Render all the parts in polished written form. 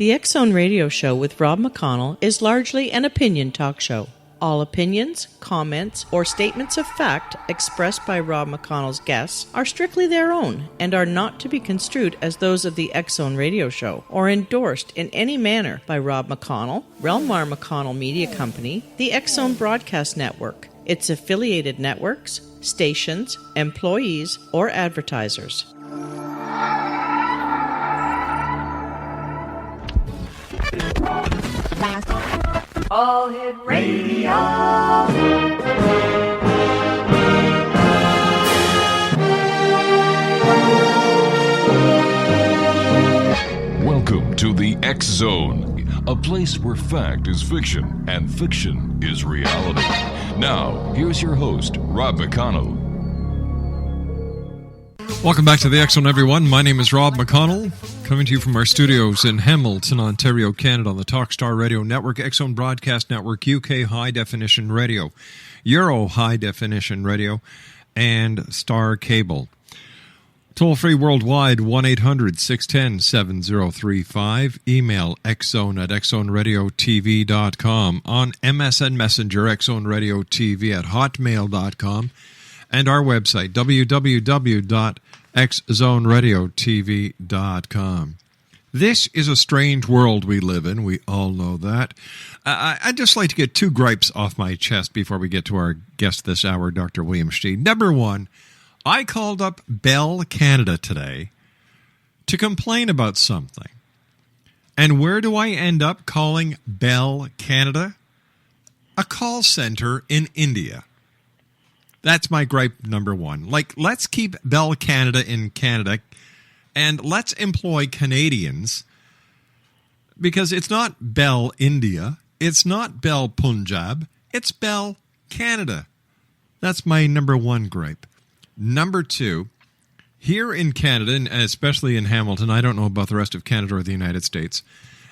The X Zone Radio Show with Rob McConnell is largely an opinion talk show. All opinions, comments, or statements of fact expressed by Rob McConnell's guests are strictly their own and are not to be construed as those of the X Zone Radio Show or endorsed in any manner by Rob McConnell, Relmar McConnell Media Company, the X Zone Broadcast Network, its affiliated networks, stations, employees, or advertisers. All Hit Radio. Welcome to the X Zone, a place where fact is fiction and fiction is reality. Now, here's your host, Rob McConnell. Welcome back to the X Zone, everyone. My name is Rob McConnell, coming to you from our studios in Hamilton, Ontario, Canada, on the Talkstar Radio Network, X Zone Broadcast Network, UK High Definition Radio, Euro High Definition Radio, and Star Cable. Toll-free worldwide, 1-800-610-7035. Email xzone@xzoneradiotv.com. On MSN Messenger, xzoneradiotv at hotmail.com. And our website, www.xzoneradiotv.com. This is a strange world we live in. We all know that. I'd just like to get two gripes off my chest before we get to our guest this hour, Dr. William Schneid. Number one, I called up Bell Canada today to complain about something. And where do I end up calling Bell Canada? A call center in India. That's my gripe number one. Like, let's keep Bell Canada in Canada and let's employ Canadians, because it's not Bell India, it's not Bell Punjab, it's Bell Canada. That's my number one gripe. Number two, here in Canada, and especially in Hamilton, I don't know about the rest of Canada or the United States,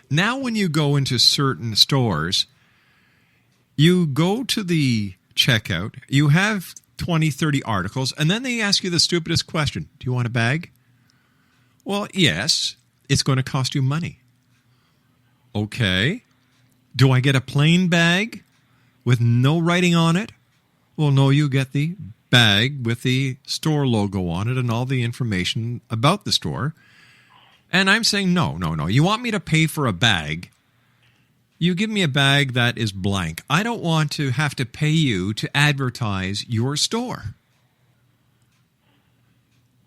now when you go into certain stores, you go to the checkout, you have 20, 30 articles, and then they ask you the stupidest question. Do you want a bag? Well, yes, it's going to cost you money. Okay. Do I get a plain bag with no writing on it? Well, no, you get the bag with the store logo on it and all the information about the store. And I'm saying, no. You want me to pay for a bag? You give me a bag that is blank. I don't want to have to pay you to advertise your store.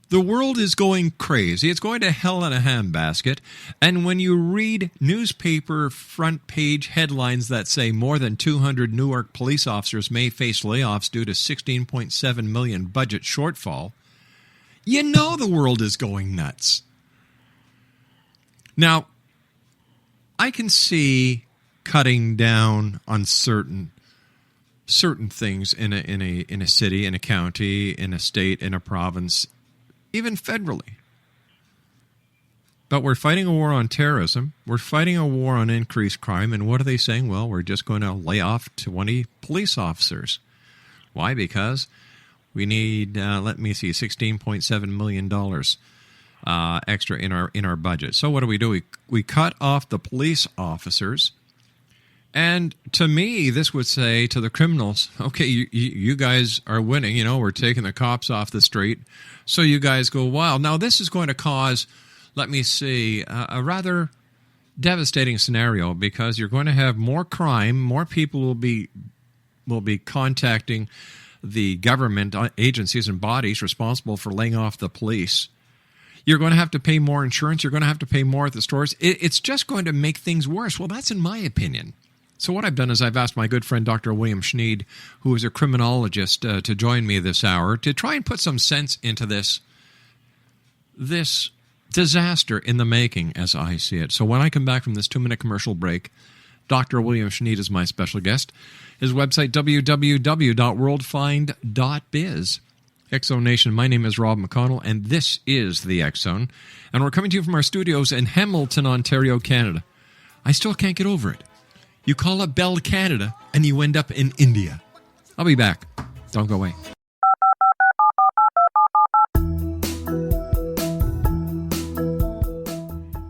The world is going crazy. It's going to hell in a handbasket. And when you read newspaper front page headlines that say more than 200 Newark police officers may face layoffs due to $16.7 million budget shortfall, you know the world is going nuts. Now, I can see cutting down on certain things in a city, in a county, in a state, in a province, even federally. But we're fighting a war on terrorism. We're fighting a war on increased crime. And what are they saying? Well, we're just going to lay off 20 police officers. Why? Because we need, $16.7 million extra in our budget. So what do? We cut off the police officers. And to me, this would say to the criminals, okay, you guys are winning. You know, we're taking the cops off the street. So you guys go wild. Now, this is going to cause, a rather devastating scenario, because you're going to have more crime. More people will be contacting the government agencies and bodies responsible for laying off the police. You're going to have to pay more insurance. You're going to have to pay more at the stores. It's just going to make things worse. Well, that's in my opinion. So what I've done is I've asked my good friend Dr. William Schneid, who is a criminologist, to join me this hour to try and put some sense into this disaster in the making as I see it. So when I come back from this 2-minute commercial break, Dr. William Schneid is my special guest. His website, www.worldfind.biz. X Zone Nation, my name is Rob McConnell, and this is the X Zone. And we're coming to you from our studios in Hamilton, Ontario, Canada. I still can't get over it. You call up Bell Canada, and you end up in India. I'll be back. Don't go away.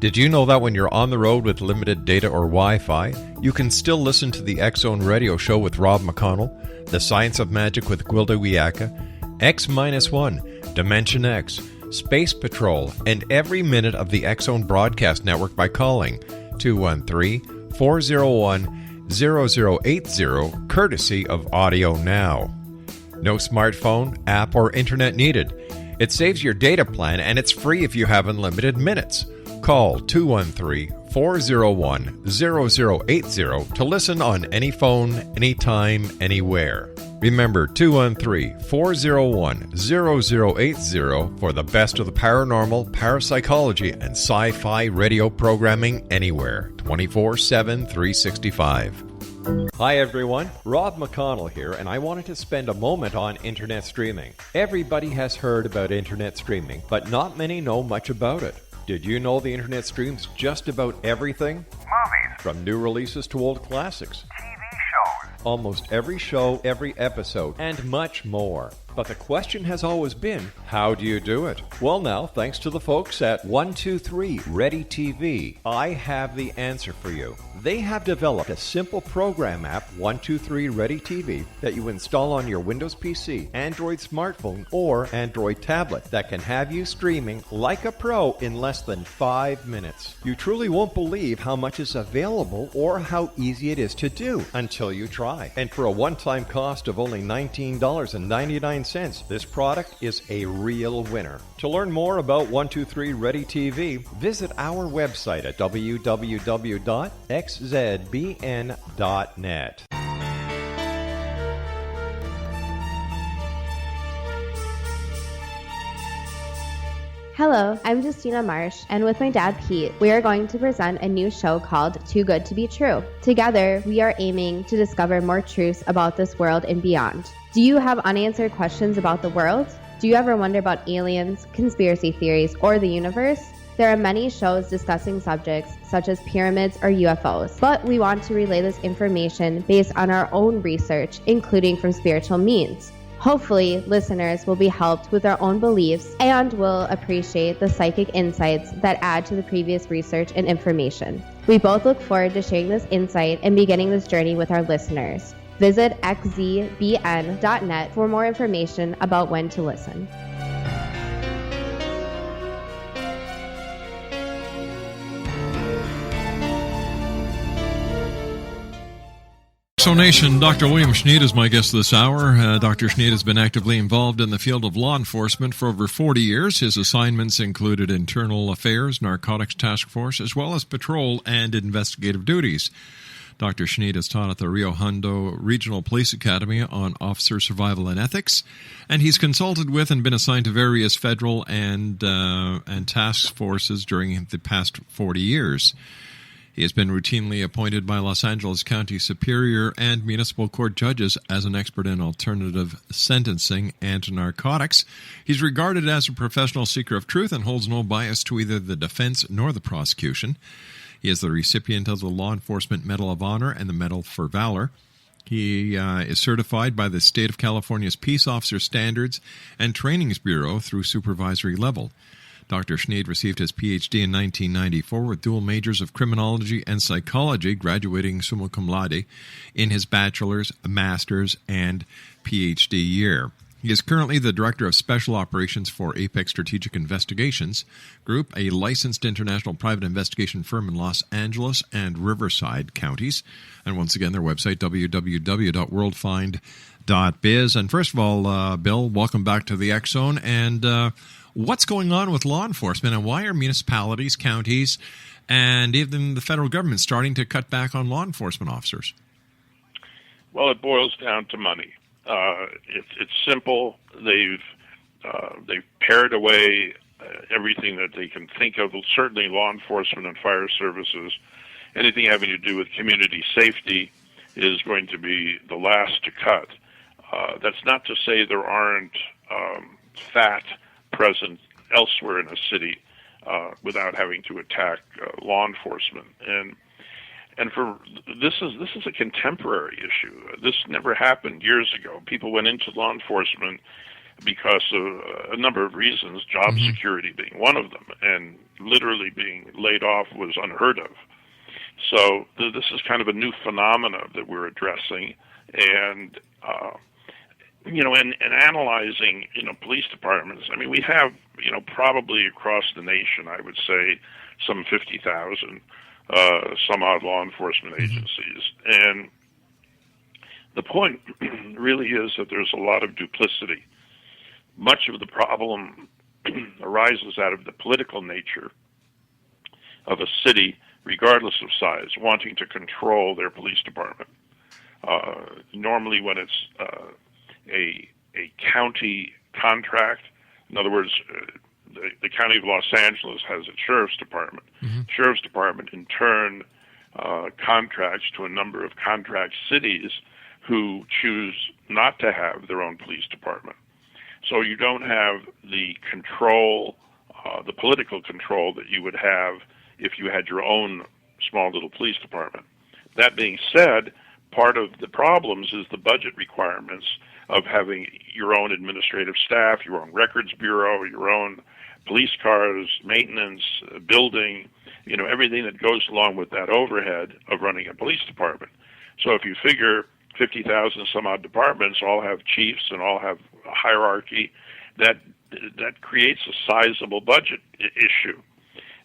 Did you know that when you're on the road with limited data or Wi-Fi, you can still listen to the X-Zone Radio Show with Rob McConnell, The Science of Magic with Gwilda Wiyaka, X-1, Dimension X, Space Patrol, and every minute of the X-Zone Broadcast Network by calling 213-401-0080, courtesy of Audio Now. No smartphone, app, or internet needed. It saves your data plan, and it's free if you have unlimited minutes. Call 213-401-0080 to listen on any phone, anytime, anywhere. Remember, 213-401-0080 for the best of the paranormal, parapsychology, and sci-fi radio programming anywhere, 24/7, 365. Hi everyone, Rob McConnell here, and I wanted to spend a moment on internet streaming. Everybody has heard about internet streaming, but not many know much about it. Did you know the internet streams just about everything? Movies. From new releases to old classics. TV shows. Almost every show, every episode, and much more. But the question has always been, how do you do it? Well now, thanks to the folks at 123 Ready TV, I have the answer for you. They have developed a simple program app, 123 Ready TV, that you install on your Windows PC, Android smartphone, or Android tablet that can have you streaming like a pro in less than 5 minutes. You truly won't believe how much is available or how easy it is to do until you try. And for a one-time cost of only $19.99, this product is a real winner. To learn more about 123 Ready TV, visit our website at www.xzbn.net. Hello, I'm Justina Marsh, and with my dad Pete, we are going to present a new show called Too Good to Be True. Together, we are aiming to discover more truths about this world and beyond. Do you have unanswered questions about the world? Do you ever wonder about aliens, conspiracy theories, or the universe? There are many shows discussing subjects such as pyramids or UFOs, but we want to relay this information based on our own research, including from spiritual means. Hopefully, listeners will be helped with their own beliefs and will appreciate the psychic insights that add to the previous research and information. We both look forward to sharing this insight and beginning this journey with our listeners. Visit xzbn.net for more information about when to listen. So Nation, Dr. William Schneid is my guest this hour. Dr. Schneid has been actively involved in the field of law enforcement for over 40 years. His assignments included internal affairs, narcotics task force, as well as patrol and investigative duties. Dr. Schneid has taught at the Rio Hondo Regional Police Academy on officer survival and ethics, and he's consulted with and been assigned to various federal and task forces during the past 40 years. He has been routinely appointed by Los Angeles County Superior and Municipal Court judges as an expert in alternative sentencing and narcotics. He's regarded as a professional seeker of truth and holds no bias to either the defense nor the prosecution. He is the recipient of the Law Enforcement Medal of Honor and the Medal for Valor. He is certified by the State of California's Peace Officer Standards and Trainings Bureau through supervisory level. Dr. Schneid received his Ph.D. in 1994 with dual majors of criminology and psychology, graduating summa cum laude in his bachelor's, master's, and Ph.D. year. He is currently the Director of Special Operations for Apex Strategic Investigations Group, a licensed international private investigation firm in Los Angeles and Riverside counties. And once again, their website, www.worldfind.biz. And first of all, Bill, welcome back to the X-Zone. And what's going on with law enforcement, and why are municipalities, counties, and even the federal government starting to cut back on law enforcement officers? Well, it boils down to money. It's simple. They've pared away everything that they can think of. Certainly, law enforcement and fire services, anything having to do with community safety, is going to be the last to cut. That's not to say there aren't fat present elsewhere in a city without having to attack law enforcement. And for this is a contemporary issue. This never happened years ago. People went into law enforcement because of a number of reasons, job security being one of them, and literally being laid off was unheard of. So this is kind of a new phenomena that we're addressing, and and analyzing, police departments. I mean, we have, probably across the nation, I would say, some 50,000 some odd law enforcement agencies, and the point really is that there's a lot of duplicity. Much of the problem arises out of the political nature of a city, regardless of size, wanting to control their police department. Normally when it's a county contract, in other words, the County of Los Angeles has its sheriff's department. Sheriff's department, in turn, contracts to a number of contract cities who choose not to have their own police department. So you don't have the control, the political control that you would have if you had your own small little police department. That being said, part of the problems is the budget requirements of having your own administrative staff, your own records bureau, your own police cars, maintenance, building, everything that goes along with that overhead of running a police department. So if you figure 50,000 some odd departments all have chiefs and all have a hierarchy, that creates a sizable budget issue.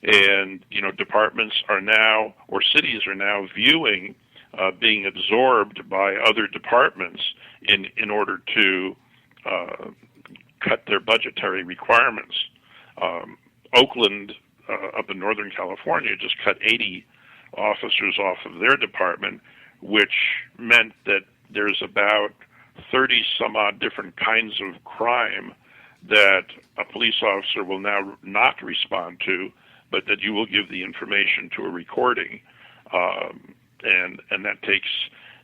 And, departments are now, or cities are now viewing being absorbed by other departments in order to cut their budgetary requirements. Oakland, up in Northern California, just cut 80 officers off of their department, which meant that there's about 30 some odd different kinds of crime that a police officer will now not respond to, but that you will give the information to a recording. And that takes,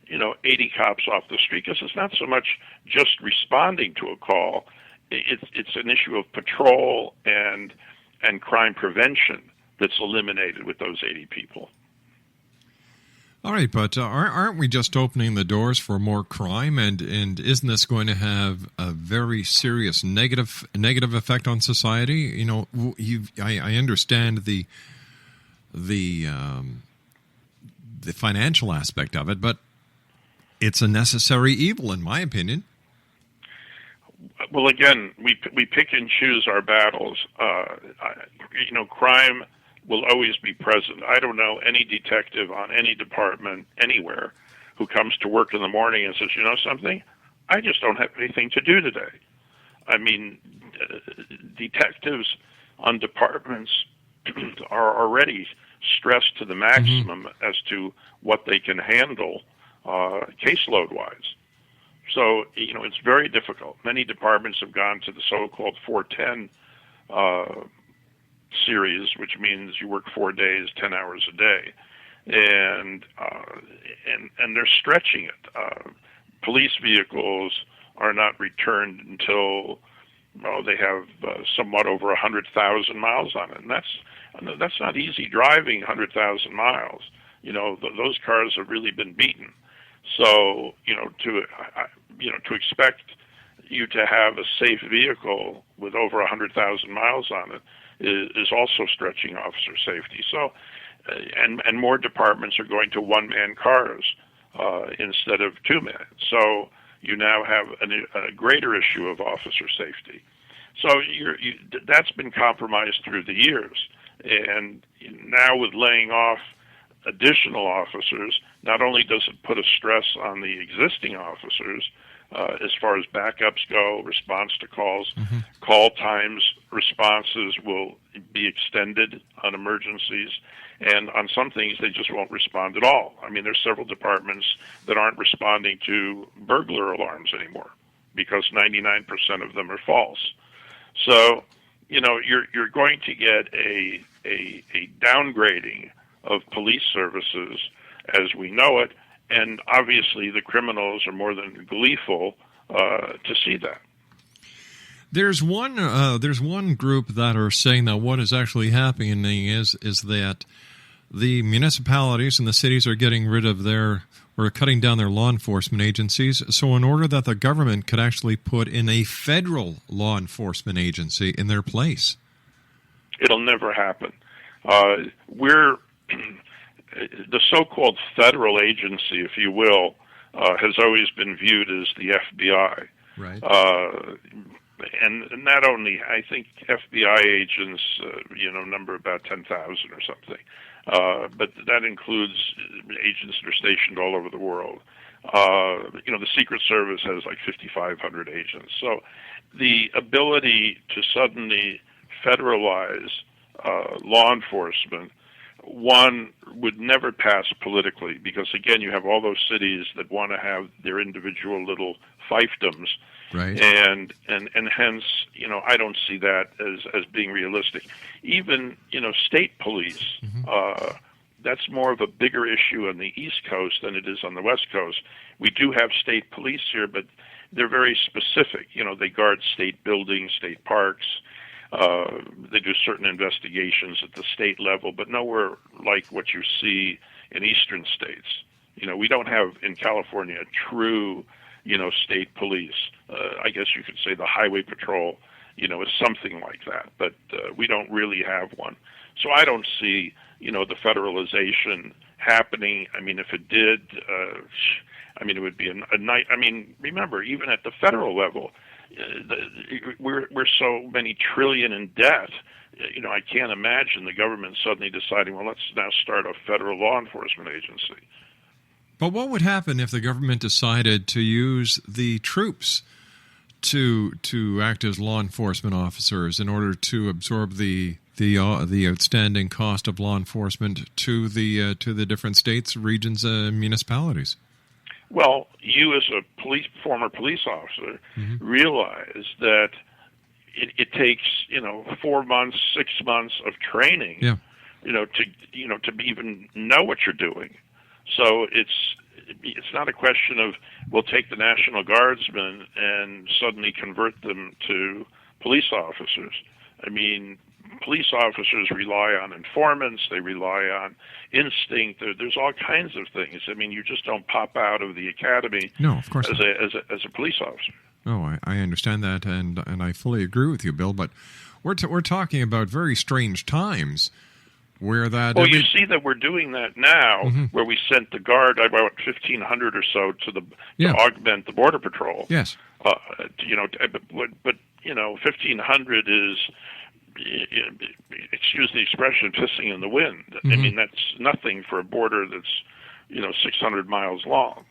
80 cops off the street, because it's not so much just responding to a call. It's an issue of patrol and crime prevention that's eliminated with those 80 people. All right, but aren't we just opening the doors for more crime, and isn't this going to have a very serious negative effect on society? I understand the financial aspect of it, but it's a necessary evil, in my opinion. Well, again, we pick and choose our battles. Crime will always be present. I don't know any detective on any department anywhere who comes to work in the morning and says, something? I just don't have anything to do today. I mean, detectives on departments are already stressed to the maximum as to what they can handle caseload-wise. So, it's very difficult. Many departments have gone to the so-called 410 series, which means you work 4 days, 10 hours a day, and they're stretching it. Police vehicles are not returned until they have somewhat over 100,000 miles on it, and that's not easy driving 100,000 miles. Those cars have really been beaten. So to expect you to have a safe vehicle with over 100,000 miles on it is also stretching officer safety. So, and more departments are going to one-man cars instead of two-man. So you now have a greater issue of officer safety. So that's been compromised through the years. And now with laying off additional officers, not only does it put a stress on the existing officers, as far as backups go, response to calls, call times, responses will be extended on emergencies, and on some things they just won't respond at all. I mean, there's several departments that aren't responding to burglar alarms anymore because 99% of them are false. So, you're going to get a downgrading of police services as we know it, and obviously the criminals are more than gleeful to see that. There's one group that are saying that what is actually happening is that the municipalities and the cities are getting rid of or cutting down their law enforcement agencies. So in order that the government could actually put in a federal law enforcement agency in their place. It'll never happen. We're the so-called federal agency, if you will, has always been viewed as the FBI. Right. And not only, I think FBI agents, number about 10,000 or something. But that includes agents that are stationed all over the world. The Secret Service has like 5,500 agents. So the ability to suddenly federalize law enforcement, one, would never pass politically because, again, you have all those cities that want to have their individual little fiefdoms. Right. And hence, I don't see that as being realistic. Even, state police, that's more of a bigger issue on the East Coast than it is on the West Coast. We do have state police here, but they're very specific. They guard state buildings, state parks. They do certain investigations at the state level, but nowhere like what you see in eastern states. We don't have in California true state police. I guess you could say the highway patrol, is something like that, but we don't really have one. So I don't see, the federalization happening. I mean, if it did, it would be a night. I mean, remember, even at the federal level, we're so many trillion in debt. I can't imagine the government suddenly deciding, well, let's now start a federal law enforcement agency. But what would happen if the government decided to use the troops to act as law enforcement officers in order to absorb the outstanding cost of law enforcement to the different states, regions, and municipalities? Well, you as a former police officer realize that it takes 4 months, 6 months of training, to even know what you're doing. So it's not a question of we'll take the National Guardsmen and suddenly convert them to police officers. I mean, police officers rely on informants, they rely on instinct. There's all kinds of things. I mean, you just don't pop out of the academy of course as a police officer. Oh, I understand that, and I fully agree with you, Bill. But we're talking about very strange times. Where that? Well, you see that we're doing that now, where we sent the Guard, about 1,500 or so, to augment the Border Patrol. Yes. But 1,500 is, excuse the expression, pissing in the wind. I mean, that's nothing for a border that's 600 miles long.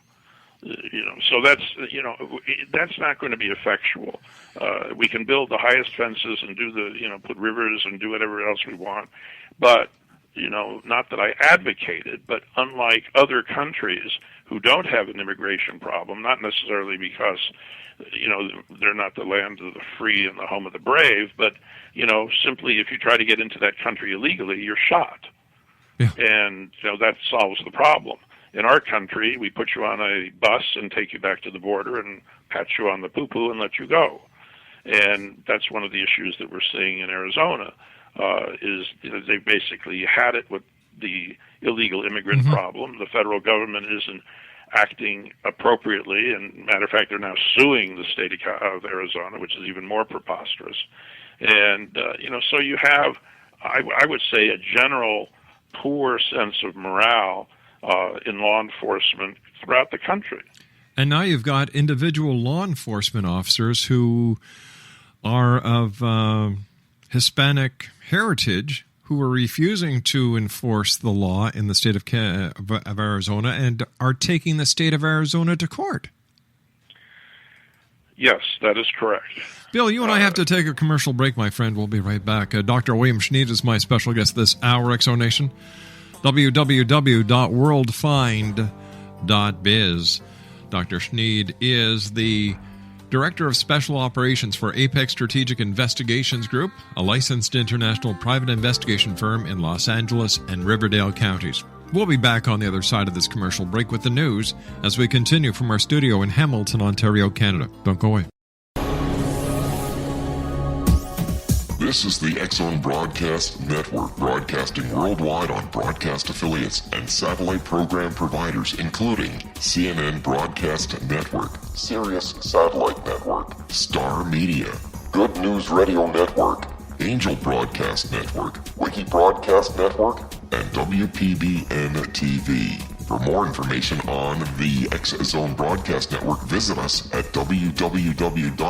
So that's not going to be effectual. We can build the highest fences and do put rivers and do whatever else we want, but not that I advocate it, but unlike other countries who don't have an immigration problem, not necessarily because they're not the land of the free and the home of the brave, but simply if you try to get into that country illegally, you're shot, and that solves the problem. In our country, we put you on a bus and take you back to the border and pat you on the poo-poo and let you go. And that's one of the issues that we're seeing in Arizona, is they've basically had it with the illegal immigrant problem. The federal government isn't acting appropriately, and matter of fact, they're now suing the state of Arizona, which is even more preposterous. And, so you have, I would say, a general poor sense of morale in law enforcement throughout the country. And now you've got individual law enforcement officers who are of Hispanic heritage who are refusing to enforce the law in the state of Arizona and are taking the state of Arizona to court. Yes, that is correct. Bill, you and I have to take a commercial break, my friend. We'll be right back. Dr. William Schneid is my special guest this hour, Exonation. www.worldfind.biz. Dr. Schneid is the Director of Special Operations for Apex Strategic Investigations Group, a licensed international private investigation firm in Los Angeles and Riverdale counties. We'll be back on the other side of this commercial break with the news as we continue from our studio in Hamilton, Ontario, Canada. Don't go away. This is the X-Zone Broadcast Network, broadcasting worldwide on broadcast affiliates and satellite program providers, including CNN Broadcast Network, Sirius Satellite Network, Star Media, Good News Radio Network, Angel Broadcast Network, Wiki Broadcast Network, and WPBN TV. For more information on the X-Zone Broadcast Network, visit us at www.xzbn.net.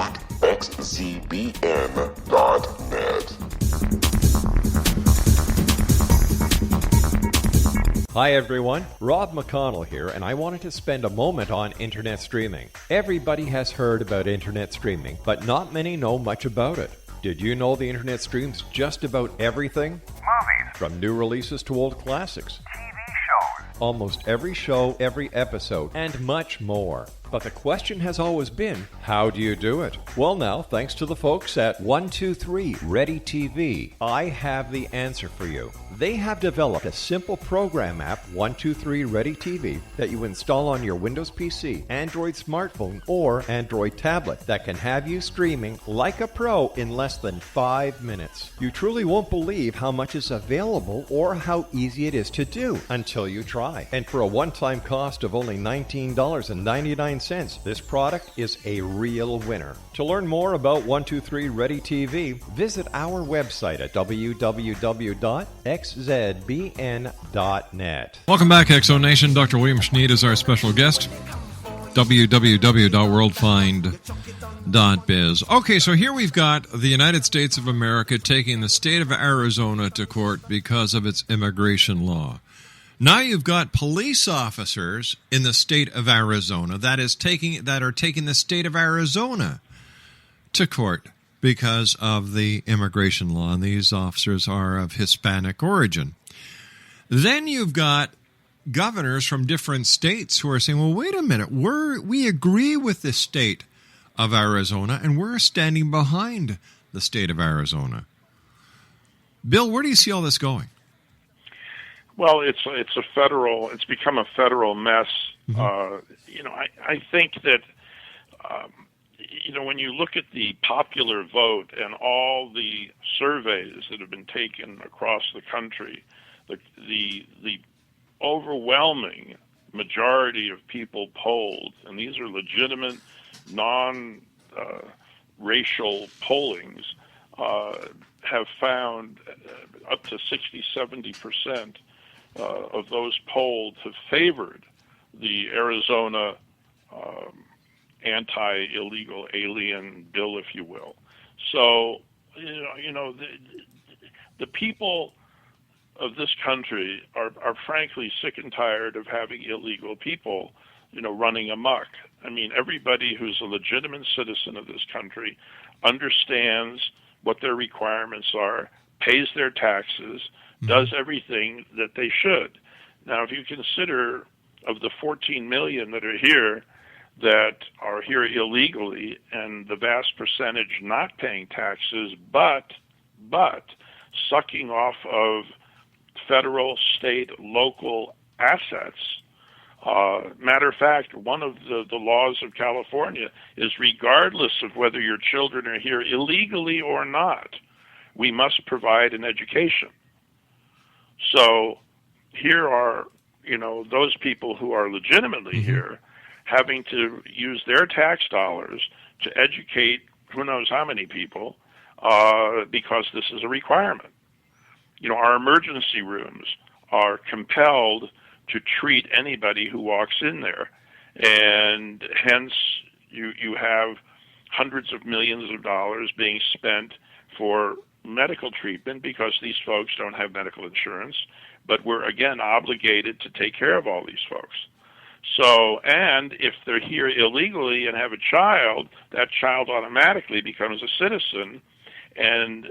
Hi everyone, Rob McConnell here, and I wanted to spend a moment on internet streaming. Everybody has heard about internet streaming, but not many know much about it. Did you know the internet streams just about everything? Movies. From new releases to old classics. TV shows. Almost every show, every episode, and much more. But the question has always been, how do you do it? Well now, thanks to the folks at 123 Ready TV, I have the answer for you. They have developed a simple program app, 123 Ready TV, that you install on your Windows PC, Android smartphone, or Android tablet that can have you streaming like a pro in less than 5 minutes. You truly won't believe how much is available or how easy it is to do until you try. And for a one-time cost of only $19.99, this product is a real winner. To learn more about 123 Ready TV, visit our website at www.xzbn.net. Welcome back, Exo Nation. Dr. William Schneid is our special guest. www.worldfind.biz. Okay, so here we've got the United States of America taking the state of Arizona to court because of its immigration law. Now you've got police officers in the state of Arizona that are taking the state of Arizona to court because of the immigration law, and these officers are of Hispanic origin. Then you've got governors from different states who are saying, well, wait a minute, we agree with the state of Arizona, and we're standing behind the state of Arizona. Bill, where do you see all this going? Well, it's become a federal mess. Mm-hmm. I think that, when you look at the popular vote and all the surveys that have been taken across the country, the overwhelming majority of people polled, and these are legitimate, non-racial pollings, have found up to 60-70% of those polled have favored the Arizona anti-illegal alien bill, if you will. So, the people of this country are frankly sick and tired of having illegal people, running amok. I mean, everybody who's a legitimate citizen of this country understands what their requirements are, pays their taxes, does everything that they should. Now, if you consider of the 14 million that are here illegally, and the vast percentage not paying taxes, but sucking off of federal, state, local assets. Matter of fact, one of the laws of California is regardless of whether your children are here illegally or not, we must provide an education. So here are, those people who are legitimately here having to use their tax dollars to educate who knows how many people because this is a requirement. Our emergency rooms are compelled to treat anybody who walks in there, and hence you have hundreds of millions of dollars being spent for medical treatment because these folks don't have medical insurance, but we're again obligated to take care of all these folks. So, and if they're here illegally and have a child, that child automatically becomes a citizen, and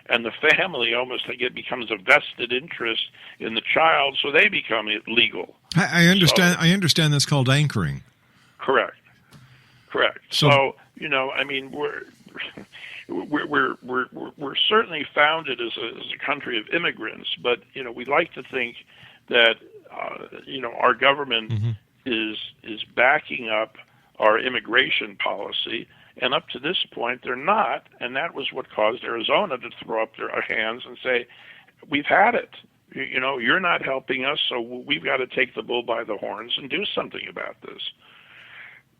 the family almost becomes a vested interest in the child, so they become legal. I understand. So, I understand that's called anchoring. Correct. So we're certainly founded as a country of immigrants, but we like to think that our government is backing up our immigration policy, And up to this point, they're not, and that was what caused Arizona to throw up their hands and say, we've had it. You know, you're not helping us, so we've got to take the bull by the horns and do something about this.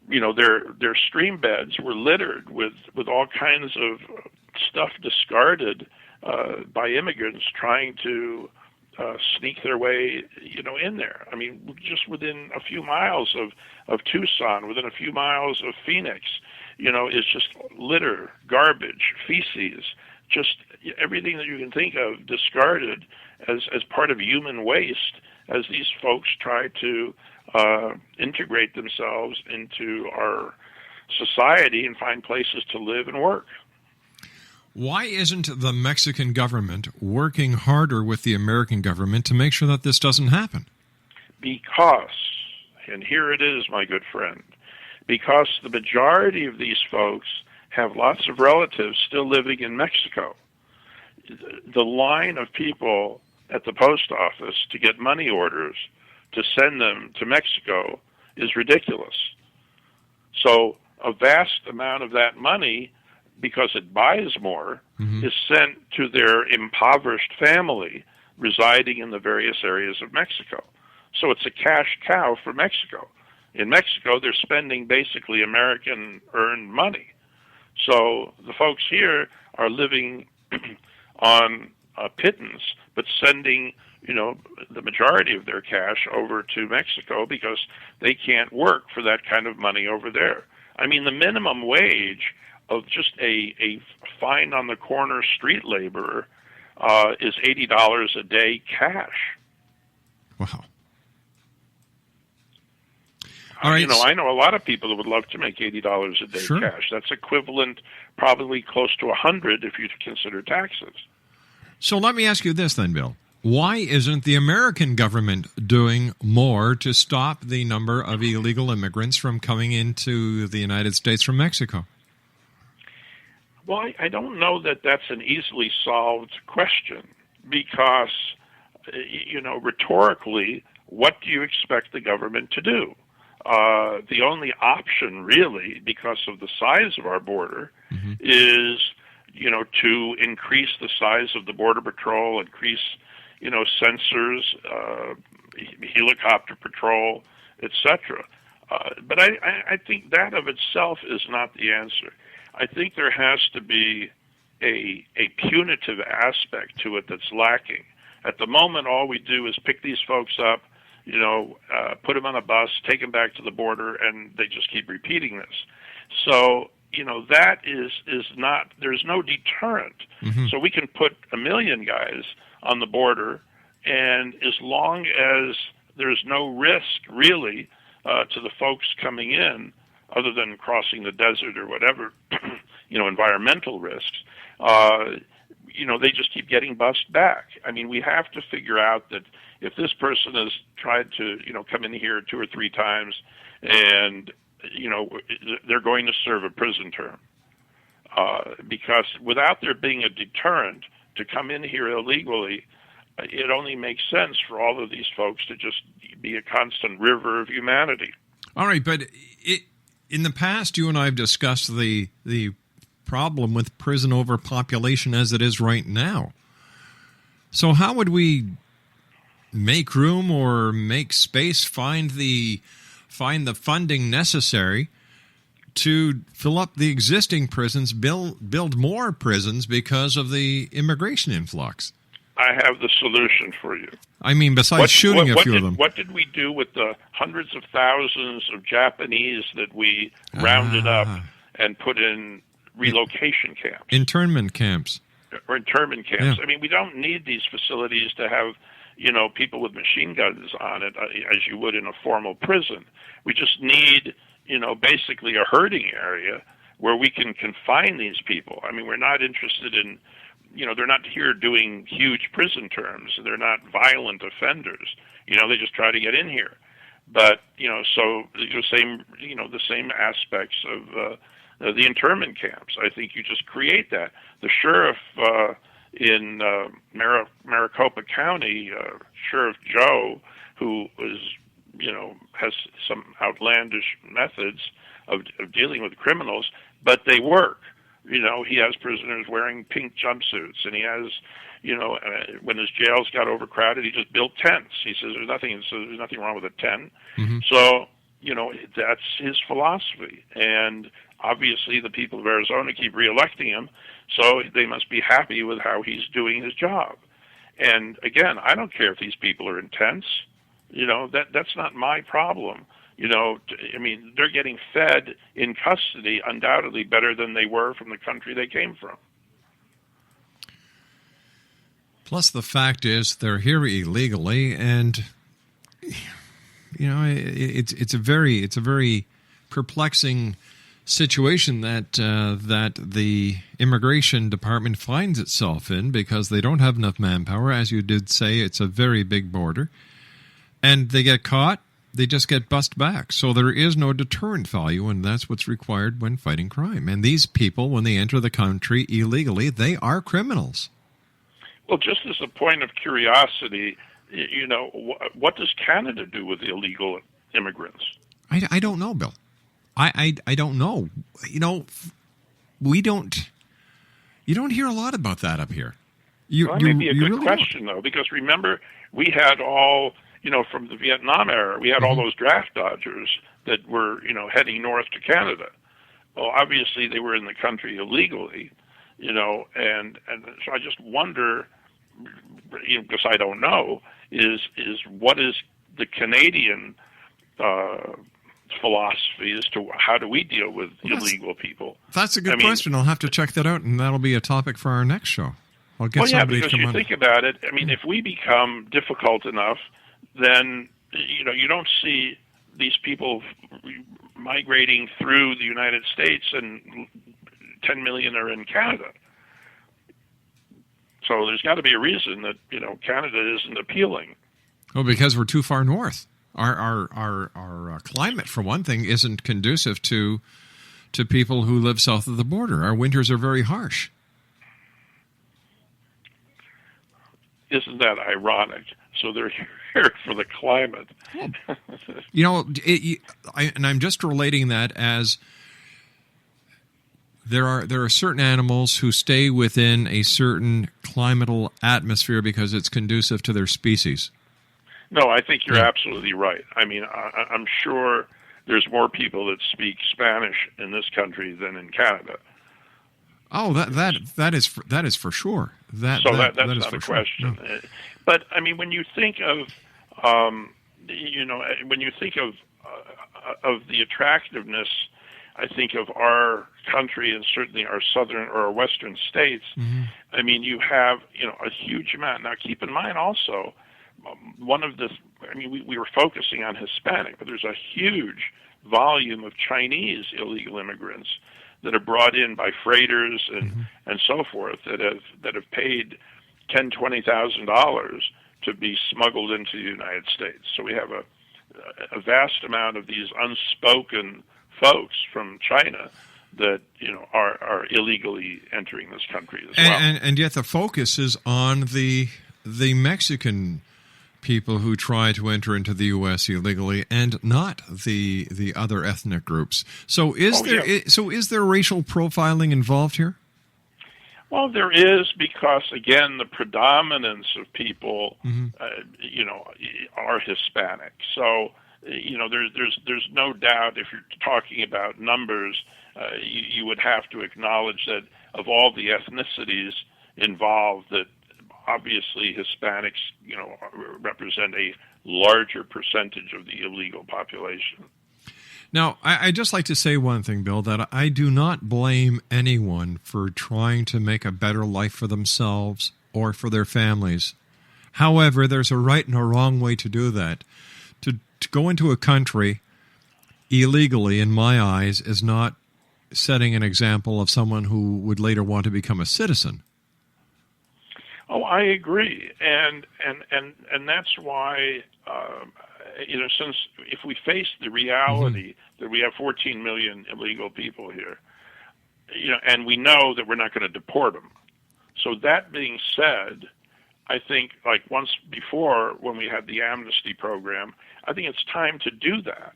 You know, their stream beds were littered with all kinds of stuff discarded by immigrants trying to sneak their way, you know, in there. I mean, just within a few miles of Tucson, within a few miles of Phoenix, you know, is just litter, garbage, feces, just everything that you can think of discarded as part of human waste as these folks try to integrate themselves into our society and find places to live and work. Why isn't the Mexican government working harder with the American government to make sure that this doesn't happen? Because, and here it is, my good friend, because the majority of these folks have lots of relatives still living in Mexico. The line of people at the post office to get money orders to send them to Mexico is ridiculous. So a vast amount of that money, because it buys more, is sent to their impoverished family residing in the various areas of Mexico. So it's a cash cow for Mexico. In Mexico, they're spending basically American-earned money. So the folks here are living on pittance, but sending, you know, the majority of their cash over to Mexico because they can't work for that kind of money over there. I mean, the minimum wage of just a find-on-the-corner street laborer is $80 a day cash. Wow. All right. You know, I know a lot of people that would love to make $80 a day Sure. cash. That's equivalent, probably close to $100 if you consider taxes. So let me ask you this then, Bill. Why isn't the American government doing more to stop the number of illegal immigrants from coming into the United States from Mexico? Well, I don't know that that's an easily solved question because, you know, rhetorically, what do you expect the government to do? The only option, really, because of the size of our border, is, you know, to increase the size of the Border Patrol, increase, you know, sensors, helicopter patrol, etc. But I think that of itself is not the answer. I think there has to be a punitive aspect to it that's lacking. At the moment, all we do is pick these folks up, you know, put them on a bus, take them back to the border, and they just keep repeating this. So, you know, that is not, there's no deterrent. So we can put 1 million guys on the border, and as long as there's no risk, really, to the folks coming in, other than crossing the desert or whatever, you know, environmental risks, you know, they just keep getting bussed back. I mean, we have to figure out that if this person has tried to, you know, come in here 2 or 3 times and, you know, they're going to serve a prison term. Because without there being a deterrent to come in here illegally, it only makes sense for all of these folks to just be a constant river of humanity. All right, but in the past, you and I have discussed the problem with prison overpopulation as it is right now. So how would we make room or make space, find the funding necessary to fill up the existing prisons, build more prisons because of the immigration influx? I have the solution for you. I mean, besides shooting a few of them. What did we do with the hundreds of thousands of Japanese that we rounded up and put in relocation camps? Internment camps. Or internment camps. Yeah. I mean, we don't need these facilities to have, you know, people with machine guns on it as you would in a formal prison. We just need, you know, basically a herding area where we can confine these people. I mean, we're not interested in, you know, they're not here doing huge prison terms. They're not violent offenders. You know, they just try to get in here. But, you know, so the same aspects of the internment camps. I think you just create that. The sheriff in Maricopa County, Sheriff Joe, who is, you know, has some outlandish methods of dealing with criminals, but they work. He has prisoners wearing pink jumpsuits, and he has, when his jails got overcrowded, he just built tents. He says there's nothing wrong with a tent. Mm-hmm. So, that's his philosophy. And obviously the people of Arizona keep reelecting him, so they must be happy with how he's doing his job. And again, I don't care if these people are in tents. That's not my problem. They're getting fed in custody undoubtedly better than they were from the country they came from. Plus, the fact is they're here illegally, and it's a very perplexing situation that the immigration department finds itself in, because they don't have enough manpower. As you did say, it's a very big border, and they get caught. They just get bussed back. So there is no deterrent value, and that's what's required when fighting crime. And these people, when they enter the country illegally, they are criminals. Well, just as a point of curiosity, what does Canada do with illegal immigrants? I don't know, Bill. I don't know. We don't. You don't hear a lot about that up here. That may be a good question, though, because remember, we had all, from the Vietnam era, we had all those draft dodgers that were, heading north to Canada. Well, obviously they were in the country illegally, and so I just wonder, because I don't know, is what is the Canadian philosophy as to how do we deal with illegal people? That's a good question. I'll have to check that out, and that'll be a topic for our next show. I'll get somebody to come on. Because you think about it, if we become difficult enough, then you don't see these people migrating through the United States, and 10 million are in Canada. So there's got to be a reason that Canada isn't appealing. Well, because we're too far north. Our climate, for one thing, isn't conducive to people who live south of the border. Our winters are very harsh. Isn't that ironic? So they're here for the climate. And I'm just relating that as there are certain animals who stay within a certain climatal atmosphere because it's conducive to their species. No, I think you're absolutely right. I'm sure there's more people that speak Spanish in this country than in Canada. Oh, that is for sure. That's not a question. No. But when you think of of the attractiveness, I think of our country and certainly our southern or our western states. Mm-hmm. You have a huge amount. Now, keep in mind also, we were focusing on Hispanic, but there's a huge volume of Chinese illegal immigrants that are brought in by freighters and so forth that have paid $10,000-$20,000 to be smuggled into the United States. So we have a vast amount of these unspoken folks from China that are illegally entering this country as well. And yet the focus is on the Mexican people who try to enter into the U.S. illegally, and not the other ethnic groups. So is there racial profiling involved here? Well, there is, because again, the predominance of people, are Hispanic. So there's no doubt, if you're talking about numbers, you would have to acknowledge that of all the ethnicities involved, that obviously Hispanics, represent a larger percentage of the illegal population. Now, I'd just like to say one thing, Bill, that I do not blame anyone for trying to make a better life for themselves or for their families. However, there's a right and a wrong way to do that. To go into a country illegally, in my eyes, is not setting an example of someone who would later want to become a citizen. Oh, I agree, and that's why since if we face the reality that we have 14 million illegal people here, and we know that we're not going to deport them. So that being said, I think like once before when we had the amnesty program, I think it's time to do that.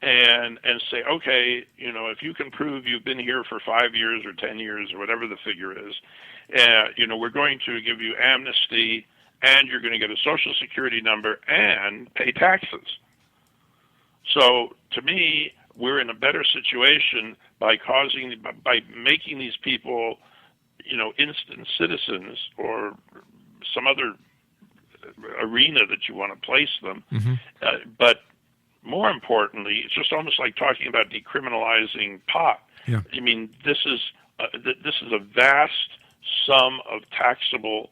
and say, okay, if you can prove you've been here for 5 years or 10 years or whatever the figure is, we're going to give you amnesty, and you're going to get a Social Security number and pay taxes. So to me, we're in a better situation by making these people, instant citizens or some other arena that you want to place them. Mm-hmm. But more importantly, it's just almost like talking about decriminalizing pot. Yeah. I mean, this is a vast sum of taxable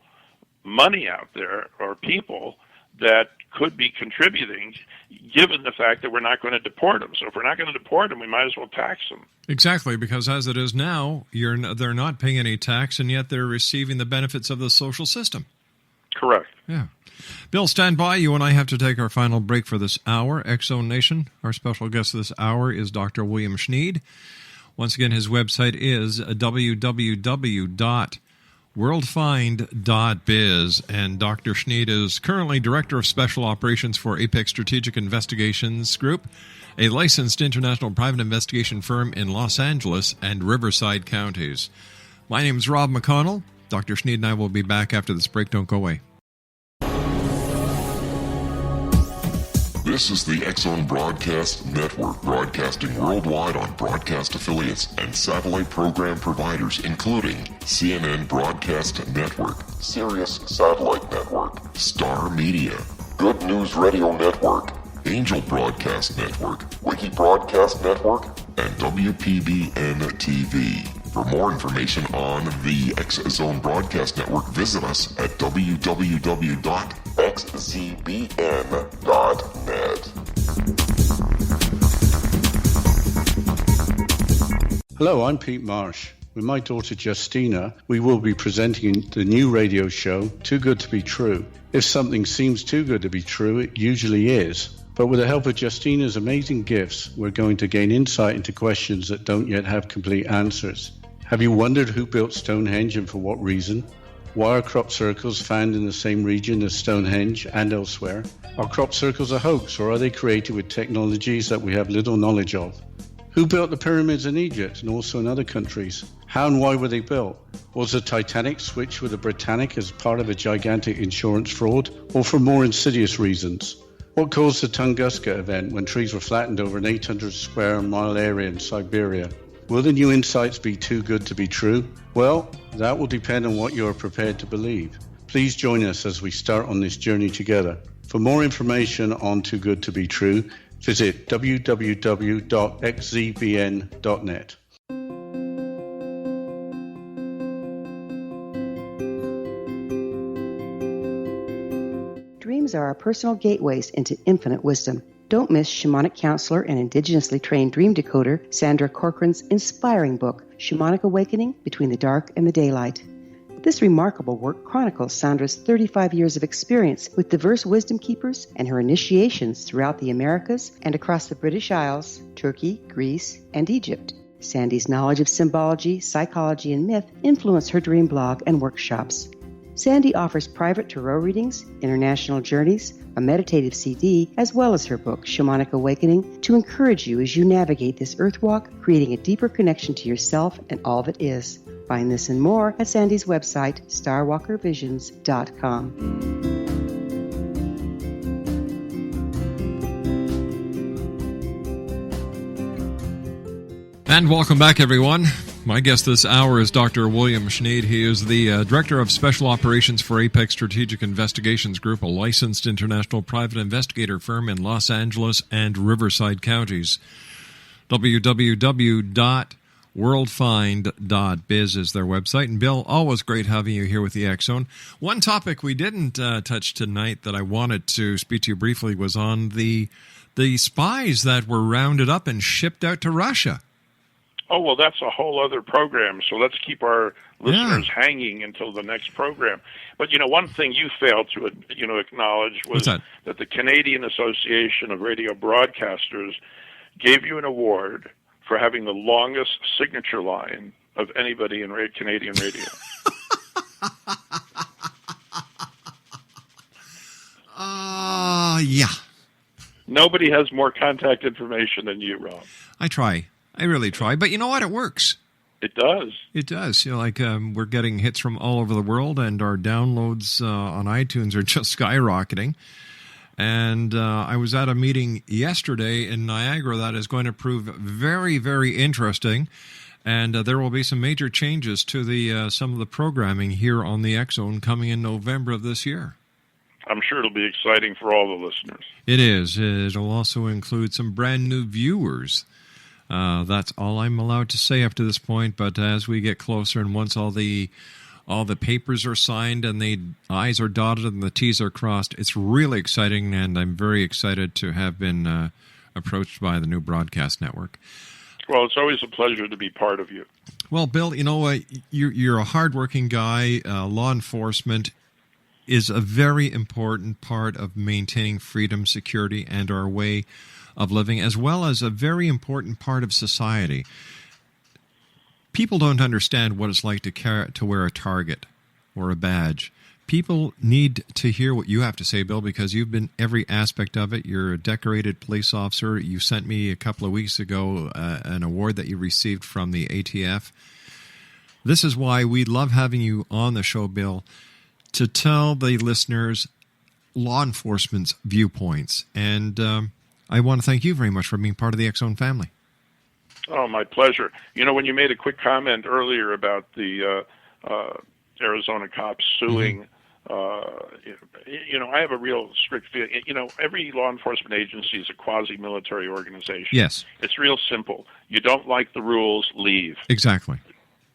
money out there, or people that could be contributing, given the fact that we're not going to deport them. So if we're not going to deport them, we might as well tax them. Exactly, because as it is now, they're not paying any tax, and yet they're receiving the benefits of the social system. Correct. Yeah. Bill, stand by. You and I have to take our final break for this hour. X-Zone Nation, our special guest this hour is Dr. William Schneid. Once again, his website is www.worldfind.biz, and Dr. Schneid is currently Director of Special Operations for Apex Strategic Investigations Group, a licensed international private investigation firm in Los Angeles and Riverside counties. My name is Rob McConnell. Dr. Schneid and I will be back after this break. Don't go away. This is the X-Zone Broadcast Network, broadcasting worldwide on broadcast affiliates and satellite program providers, including CNN Broadcast Network, Sirius Satellite Network, Star Media, Good News Radio Network, Angel Broadcast Network, Wiki Broadcast Network, and WPBN TV. For more information on the X-Zone Broadcast Network, visit us at www.xzbn.net. Hello, I'm Pete Marsh. With my daughter Justina, we will be presenting the new radio show, Too Good to Be True. If something seems too good to be true, it usually is. But with the help of Justina's amazing gifts, we're going to gain insight into questions that don't yet have complete answers. Have you wondered who built Stonehenge and for what reason? Why are crop circles found in the same region as Stonehenge and elsewhere? Are crop circles a hoax, or are they created with technologies that we have little knowledge of? Who built the pyramids in Egypt and also in other countries? How and why were they built? Was the Titanic switched with the Britannic as part of a gigantic insurance fraud, or for more insidious reasons? What caused the Tunguska event when trees were flattened over an 800 square mile area in Siberia? Will the new insights be too good to be true? Well, that will depend on what you are prepared to believe. Please join us as we start on this journey together. For more information on Too Good to Be True, visit www.xzbn.net. Dreams are our personal gateways into infinite wisdom. Don't miss shamanic counselor and indigenously trained dream decoder Sandra Corcoran's inspiring book, Shamanic Awakening Between the Dark and the Daylight. This remarkable work chronicles Sandra's 35 years of experience with diverse wisdom keepers and her initiations throughout the Americas and across the British Isles, Turkey, Greece, and Egypt. Sandy's knowledge of symbology, psychology, and myth influence her dream blog and workshops. Sandy offers private tarot readings, international journeys, a meditative CD, as well as her book, Shamanic Awakening, to encourage you as you navigate this earth walk, creating a deeper connection to yourself and all that is. Find this and more at Sandy's website, starwalkervisions.com. And welcome back, everyone. My guest this hour is Dr. William Schneid. He is the Director of Special Operations for Apex Strategic Investigations Group, a licensed international private investigator firm in Los Angeles and Riverside counties. www.worldfind.biz is their website. And Bill, always great having you here with the X-Zone. One topic we didn't touch tonight that I wanted to speak to you briefly was on the spies that were rounded up and shipped out to Russia. Oh, well, that's a whole other program, so let's keep our listeners hanging until the next program. But, one thing you failed to, acknowledge was that the Canadian Association of Radio Broadcasters gave you an award for having the longest signature line of anybody in Canadian radio. Yeah. Nobody has more contact information than you, Rob. I try. I really try. But you know what? It works. It does. It does. We're getting hits from all over the world, and our downloads on iTunes are just skyrocketing. And I was at a meeting yesterday in Niagara that is going to prove very, very interesting. And there will be some major changes to the some of the programming here on the X Zone coming in November of this year. I'm sure it'll be exciting for all the listeners. It is. It'll also include some brand new viewers. That's all I'm allowed to say up to this point. But as we get closer, and once all the papers are signed and the I's are dotted and the T's are crossed, it's really exciting, and I'm very excited to have been approached by the new broadcast network. Well, it's always a pleasure to be part of you. Well, Bill, you know, you're a hardworking guy. Law enforcement is a very important part of maintaining freedom, security, and our way of living, as well as a very important part of society. People don't understand what it's like to wear a target or a badge. People need to hear what you have to say, Bill, because you've been every aspect of it. You're a decorated police officer. You sent me a couple of weeks ago an award that you received from the ATF. This is why we love having you on the show, Bill, to tell the listeners law enforcement's viewpoints. And I want to thank you very much for being part of the X Zone family. Oh, my pleasure. You know, when you made a quick comment earlier about the Arizona cops suing, I have a real strict feeling. You know, every law enforcement agency is a quasi-military organization. Yes. It's real simple. You don't like the rules, leave. Exactly.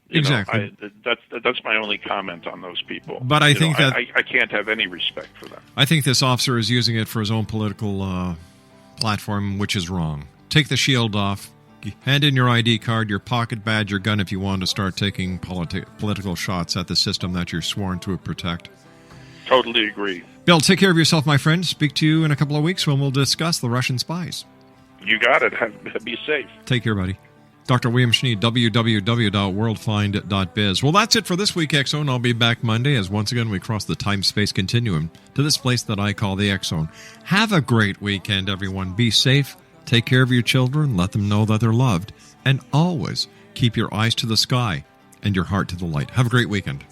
Exactly. That's my only comment on those people. But I think that I can't have any respect for them. I think this officer is using it for his own political platform, which is wrong. Take the shield off. Hand in your ID card, your pocket badge, your gun if you want to start taking political shots at the system that you're sworn to protect. Totally agree. Bill, take care of yourself, my friend. Speak to you in a couple of weeks when we'll discuss the Russian spies. You got it. Be safe. Take care, buddy. Dr. William Schneid, www.worldfind.biz. Well, that's it for this week, X Zone. I'll be back Monday as once again we cross the time-space continuum to this place that I call the X Zone. Have a great weekend, everyone. Be safe. Take care of your children. Let them know that they're loved. And always keep your eyes to the sky and your heart to the light. Have a great weekend.